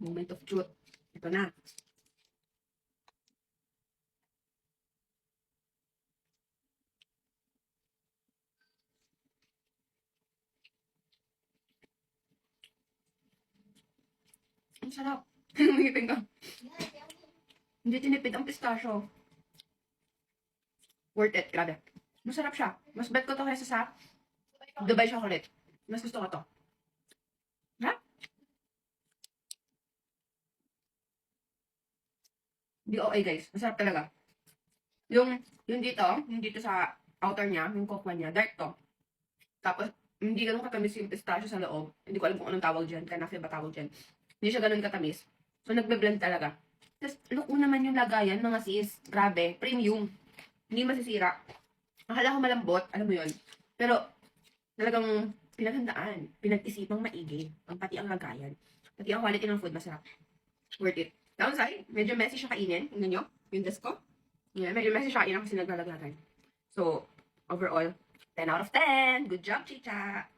Moment of truth. Ito na. Ang sarap. Umingipin ka. Hindi tinipid ang pistachio. Worth it, grabe. Masarap siya. Mas bet ko to kaysa sa Dubai chocolate. Mas gusto ko to. Ha? Di okay guys. Masarap talaga. Yung dito sa outer niya, yung cocoa niya, dark to. Tapos, hindi ganun katamis yung pistachio sa loob. Hindi ko alam kung anong tawag dyan. Kanafe ba tawag dyan? Hindi siya ganun katamis. So, nagbe-blend talaga. Tapos, look mo naman yung lagayan, mga sis. Grabe. Premium. Hindi masisira. Akala ko malambot. Alam mo yun. Pero, talagang pinaghandaan. Pinag-isipang maigi. Ang pati ang lagayan. Pati ang quality ng food, masarap. Worth it. Downside, medyo messy siya kainin. Tingnan nyo, yung desk ko. Yeah, medyo messy siya kainin kasi naglalagagan. So, overall, 10 out of 10. Good job, Chicha!